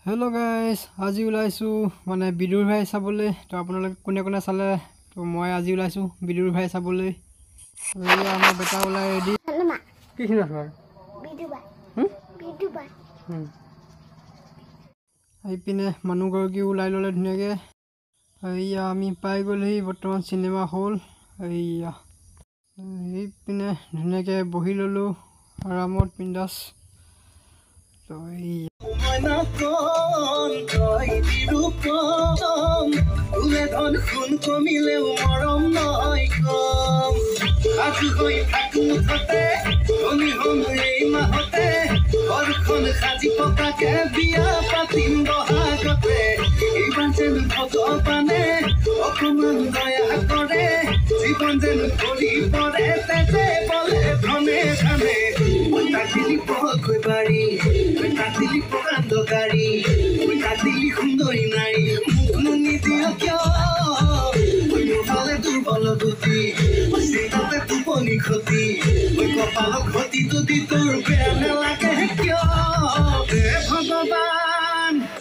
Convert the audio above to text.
Hello' guys, আজি ওলাইছোঁ মানে বিদুৰ ভাই চাবলৈ। তো আপোনালোকে কোনে কোনে চালে, তো মই আজি ওলাইছোঁ বিদুৰ ভাই চাবলৈ। এয়া আমাৰ বেটা ওলাই ৰেডি। কিখিনি আছোঁ আৰু এইপিনে মানুহগৰাকীও ওলাই ল'লে ধুনীয়াকৈ। এয়া আমি পাই গ'লোহি বৰ্তমান চিনেমা হল। এয়া এইপিনে ধুনীয়াকৈ বহি ল'লোঁ আৰামত বিন্দাছ। তো এই সাজি পতাকে বিয়া পাতিম বহাগতে, এইবাৰ যেন ভগৱানে অকমান দয়া কৰে, জীৱন যেন ভৰি পৰে তেজে বলে ধনে ধনে। তাকিলি পকৈ বাৰী, তাকিলি প্ৰকাণ্ডকাৰী, তাকিলি সুন্দৰী নাৰী, মুখনো নিদিয় কিয় মোৰফালে দুৰ্বল বুদ্ধি, চিন্তাতে টোপনি ক্ষতি, কপালৰ ক্ষতি যদি তোৰ বেয়া নালাগে কিয়।